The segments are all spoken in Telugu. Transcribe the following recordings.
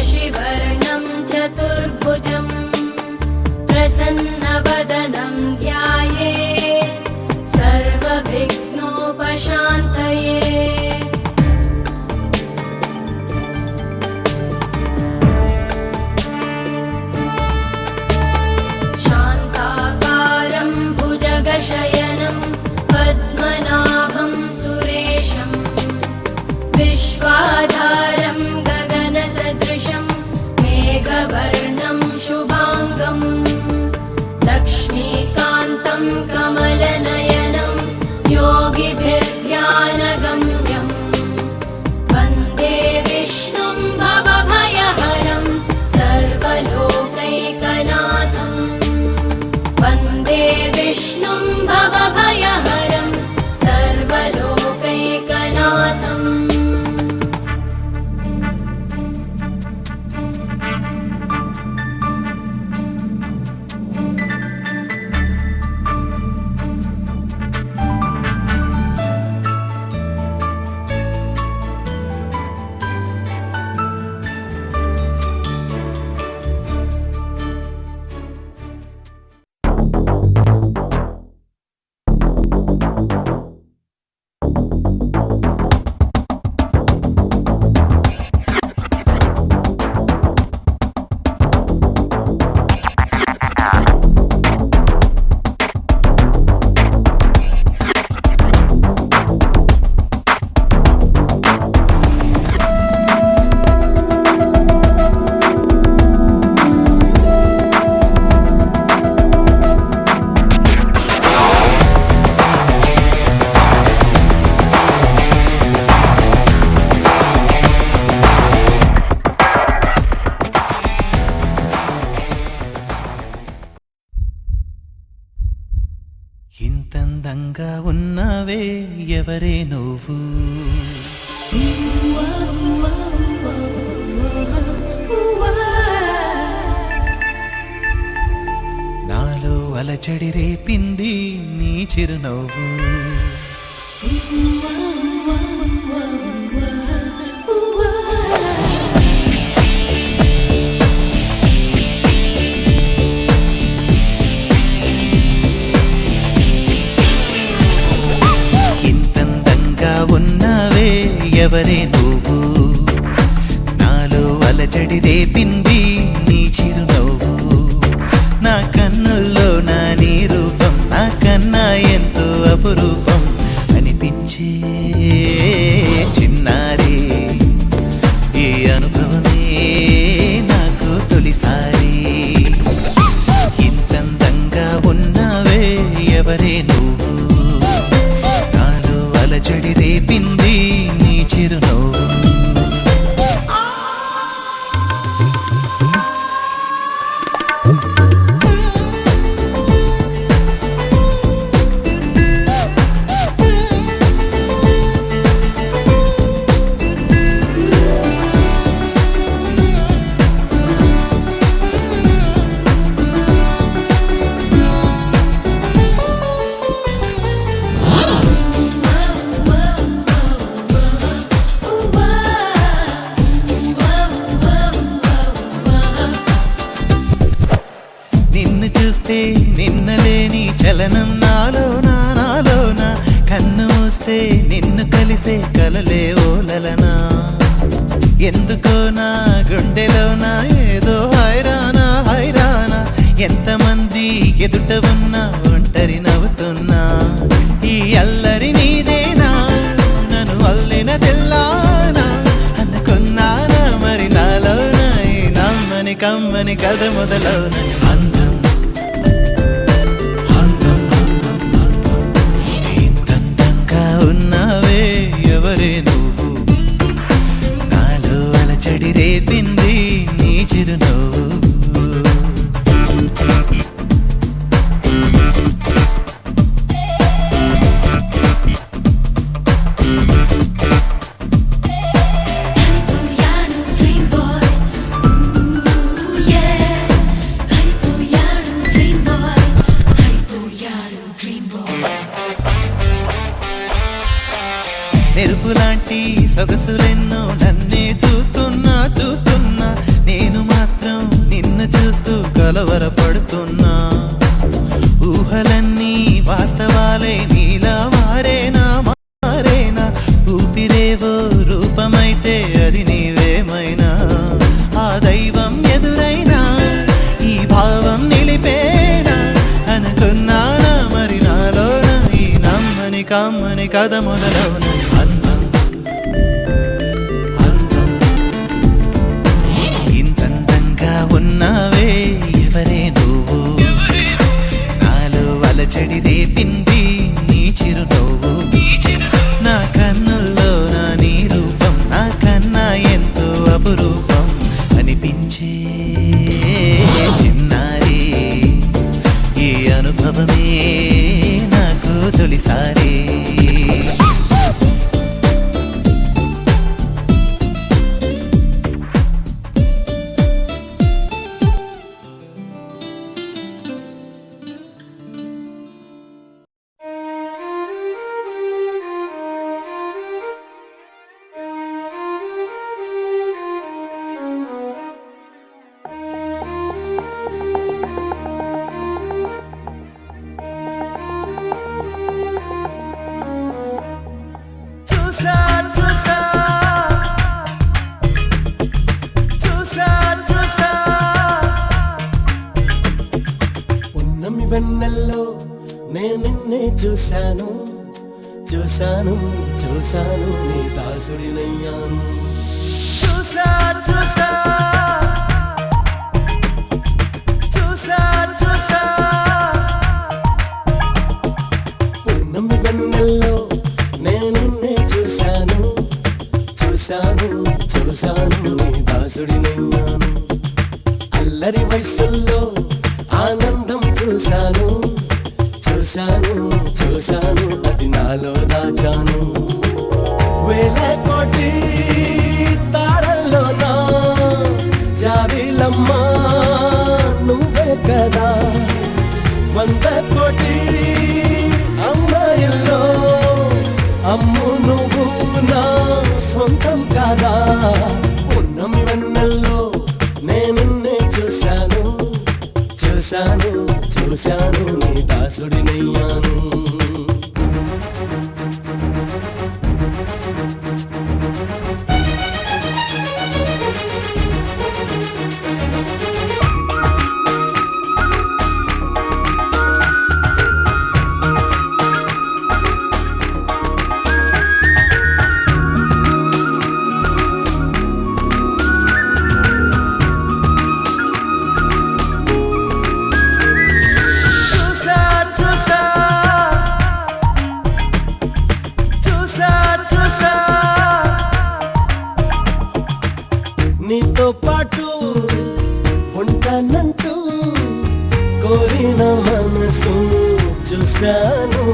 शशिवर्णं चतुर्भुजं प्रसन्नवदनं ध्यायेत् सर्वविघ्नोपशान्तये। शान्ताकारं भुजगशयनं पद्मनाभं सुरेशं विश्वाधारं गगनसदृशं मेघवर्णं शुभाङ्गं लक्ष्मीकान्तं कमलनयनं योगिभिर्ध्यानगम्यं वन्दे विष्णुं भवभयहरं सर्वलोकैकनाथं वन्दे विष्णुं भवभयहरं सर्वलोकैकनाथम्। ఇంతందంగా ఉన్నవే ఎవరే నువ్వు నాలో అలచడి రేపింది నీ చిరునవ్వు ఉన్నవే ఎవరే నువ్వు నాలో అలజడి రేపింది నీ చిరునవ్వు నా కన్నుల్లో నా నీ రూపం నా కన్నా ఎంతో అపురూపం అనిపించే చిన్నారి ఈ అనుభవమే నాకు తొలిసారి ఇంతందంగా ఉన్నవే ఎవరే నువ్వు అలజడి రేపింది నీ చిరునవ్వు చూస్తే నిన్నలేని చలనం నాలోన కన్ను మూస్తే నిన్ను కలిసే కలలే ఓలలనా ఎందుకో నా గుండెలోనా ఏదో హైరానా ఎంతమంది ఎదుట ఉన్నా ఒంటరి నవ్వుతున్నా ఈ అల్లరి నీదేనా నన్ను అల్లిన తెల్లానా అనుకున్నానా మరి నాలోన ఈ నమ్మని కమ్మని కథ మొదలవున అందం ఉన్నవే ఎవరే నువ్వు నాలో అలచడి రేపింది నీ చిరునవ్వు మెరుపులాంటి సొగసులెన్నో నన్నే చూస్తున్నా కలవరపడుతున్నా. ఊహలన్నీ వాస్తవాలే నీలా మారేనా మారేనా, ఊపిరేవో రూపమైతే అది నీవేమైనా. ఆ దైవం ఎదురైనా ఈ భావం నిలిపేనా అనుకున్నానా, మరి నాలోన ఈ నమ్మని కమ్మని కథ మొదలవున. అందం అందం ఇంతందంగా ఉన్నావే ఎవరే నువ్వు, నాలో అలచడి రేపింది నీ చిరునవ్వు. నా కన్నుల్లో నా నీ రూపం నాకన్నా ఎంతో అపురూపం అనిపించే చిన్నారి. ఈ అనుభవమే నాకు తొలిసారి. పున్నమి వెన్నెల్లో నేను నిన్నే చూశాను చూశాను చూశాను నీ దాసుడినయ్యాను. చూసా చూసా చూసా చూసా పున్నమి వెన్నెల్లో నేను నిన్నే చూశాను చూశాను చూశాను నీ దాసుడినయ్యాను. అల్లరి వయసుల్లో ఆనందం చూశాను చూశాను చూశాను అది నాలో దాచాను. వేల కోటి తారల్లో నా జాబిలమ్మ నువ్వే కదా. 100 కోటి అమ్మాయిల్లో అమ్ము నువ్వు నా సొంతం కాదా. పున్నమి వెన్నెల్లో నేనున్నే చూశాను చూశాను చూశాను నీ దాసుడినయ్యాను. నీతో పాటు ఉంటానంటూ కోరిన మనసు చూశాను.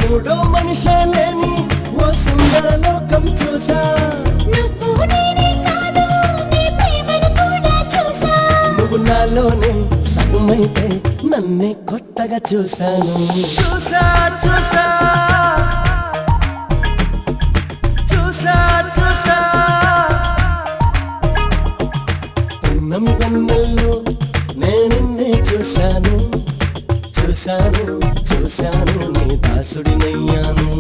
మూడో మనిషి లేని ఓ సుందర లోకం చూసా. నువ్వు నాలోనే సగమైతే నన్నే కొత్తగా చూశాను. చూసా చూసా చూసా చూసా పున్నమి వెన్నెల్లో నేనున్నే చూశాను చూశాను చూశాను నీ దాసుడినయ్యాను.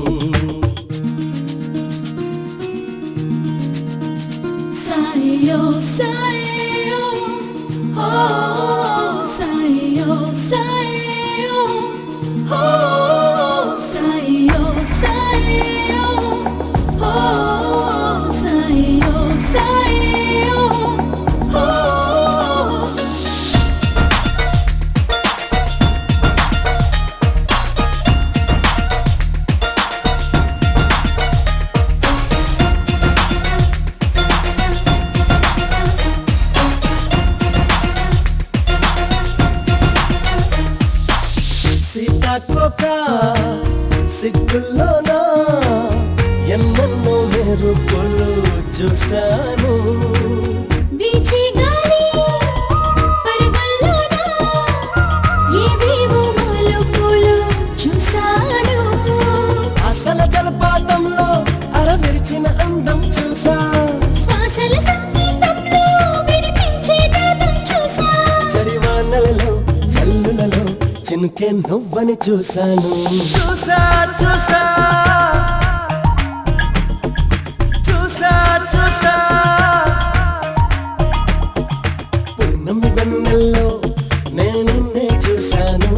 సాయో సాయో ఓ సాయో సాయో ఓ సాయో సాయో ఓ సాయో సాయో ఓ. సీతాకోక సిగ్గుల్లోనా ఎన్నెన్నో మెరుపులు చూశాను. ఆ చినుకే నువ్వని చూశాను. చూసా చూసా చూసా చూసా పున్నమి వెన్నెల్లో నేను చూశాను.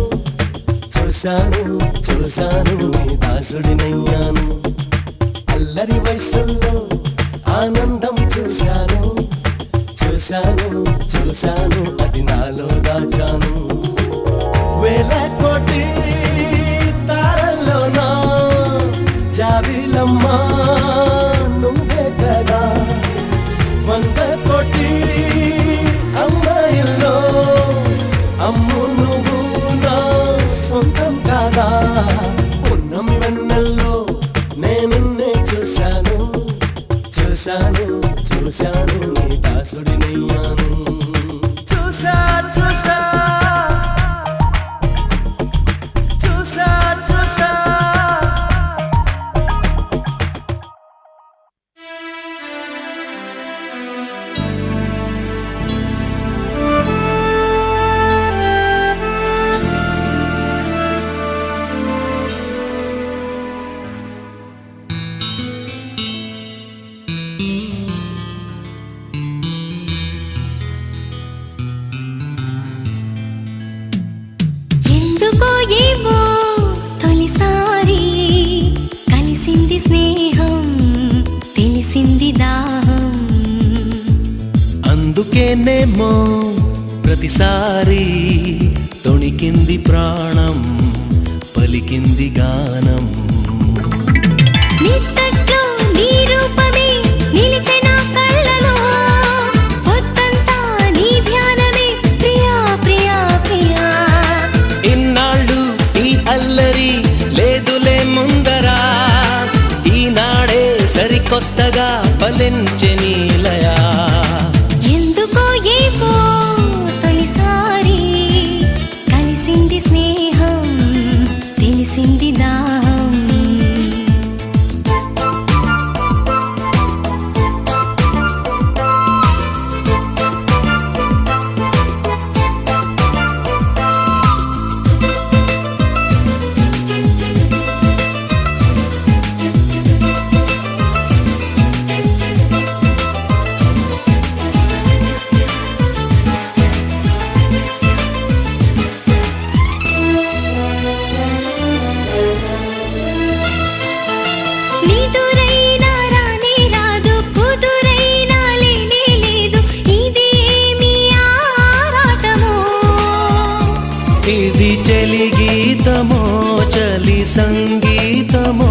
చూశాను చూశాను నీ దాసుడినయ్యాను. అల్లరి వయసుల్లో ఆనందం చూశాను. చూశాను చూశాను అది నాలో దాచాను. వేల కోటి తారల్లోనా జాబిలమ్మా నువ్వే కదా. 100 కోటి అమ్మాయిల్లో అమ్ము నువ్వు నా సొంతం కాదా. పున్నమి వెన్నెల్లో నేను చూశాను. చూశాను చూశాను నీ దాసుడినయ్యాను. చూసా చూసా చూసా చూసా ఎందుకో ఏమో తొలిసారి కలిసింది స్నేహం, తెలిసింది దాహం. అందుకేనేమో ప్రతిసారి తొణికింది ప్రాణం, పలికింది గానం. నిత్తట్లో నీ రూపమే నిలిచే నా కళ్ళలో, పొద్దంతా నీ ధ్యానమే ప్రియా ప్రియా ప్రియా. ఇన్నాళ్ళు ఈ అల్లరి లేదులే ముందరా, ఈనాడే సరికొత్తగా ఫలించే నీలయా. ఎందుకో ఏమో తొలిసారి కలిసింది స్నేహం, తెలిసింది దాహం. నీదురైనా రానే రాదు, కుదురైనా లేనే లేదు, ఇదేమి ఆరాటమో. ఇది చలి గీతమో చలి సంగీతమో,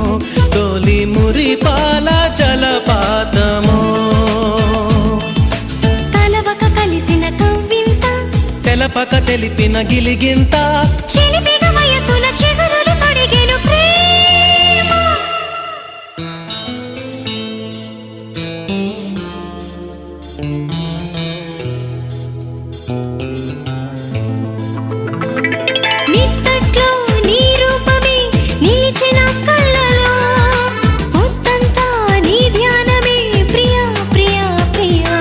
తొలి మురిపాల జలపాతమో. కలవక కలిసిన కవ్వింత, తెలపక తెలిపిన గిలిగింత, చిలిపిన వయసుల చిగురులు తొడిగెను ప్రేమ. నిత్తట్లో నీ రూపమే నిలిచే నా కళ్ళలో, పొద్దంతా నీ ధ్యానమే ప్రియా ప్రియా ప్రియా.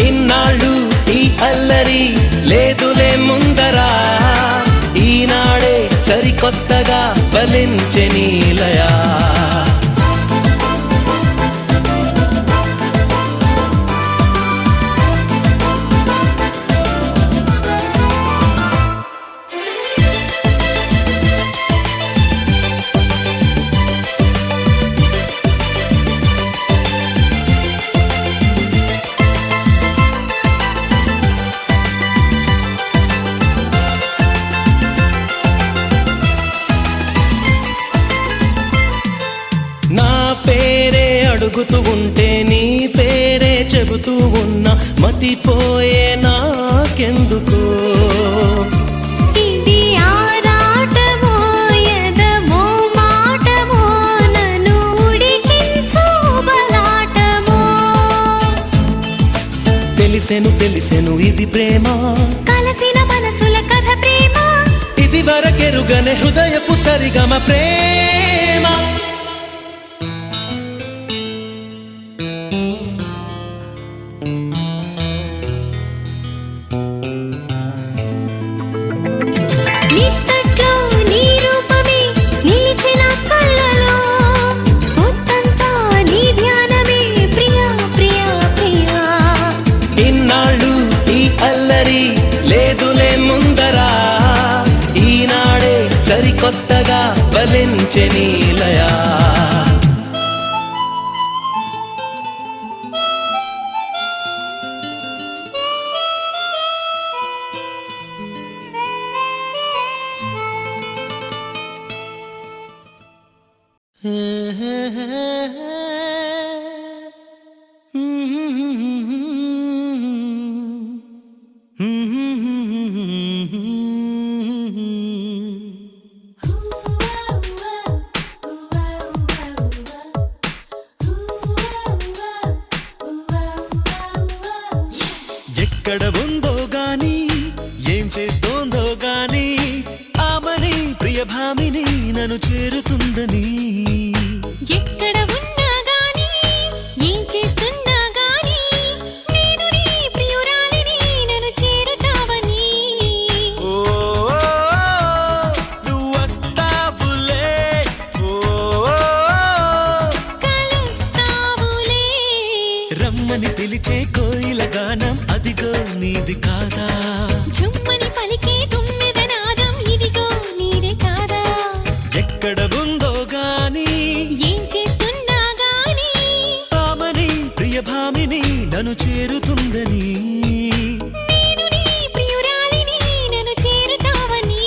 ఇన్నాళ్ళు ఈ అల్లరి లేదులే ముందరా, ఈనాడే సరికొత్తగా ఫలించే నీలయా. నా పేరే అడుగుతూ ఉంటే నీ పేరే చెబుతూ ఉన్నా, మతిపోయే నాకెందుకు. ఇది ఆరాటమో ఎదమో మాటమో, నన్ను ఉడికించు బలాటమో. తెలిసెను తెలిసెను ఇది ప్రేమ, కలసిన మనసుల కథ ప్రేమ. ఇది వరకెరుగనే హృదయపు సరిగమ ప్రేమ. నిత్త వింతగా వలెంచె నీలయా ఎక్కడ ఉందో గాని ఏం చేస్తోందో గాని ఆమని ప్రియభామిని నన్ను చేరుతుందని ఎక్కడ ఉన్నా గాని ఏం చేస్తున్నా గాని నేను నీ ప్రియురాలిని నన్ను చేరుతావని ఓ నువ్వు వస్తావులే ఓ కలుస్తావులే రమ్మని పిలిచే కోయిల గానం అదిగో నీది కాదా జుమ్మని పలికే తుమ్మెదనాదం ఇదిగో నీదే కాదా ఎక్కడ ఉందో గాని ఏం చేస్తున్నా గాని ఆమని ప్రియభామిని నన్ను చేరుతుందని నేను నీ ప్రియురాలిని నన్ను చేరుతావని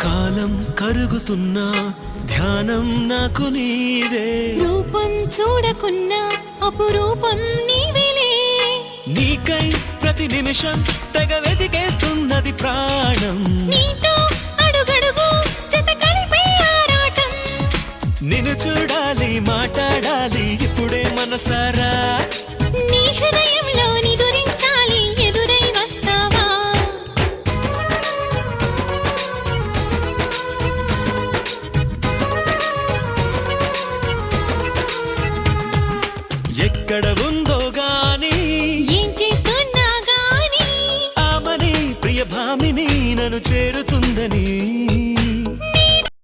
కాలం కరుగుతున్నా ధ్యానం నాకు నీవే రూపం చూడకున్నా అపురూపం నీవేలే నీకై ప్రతి నిమిషం తెగ వెతికేస్తున్నది ప్రాణం నీతో అడుగడుగు జత కలిపే ఆరాటం నిన్ను చూడాలి మాట్లాడాలి ఇప్పుడే మనసారా నీ హృదయంలో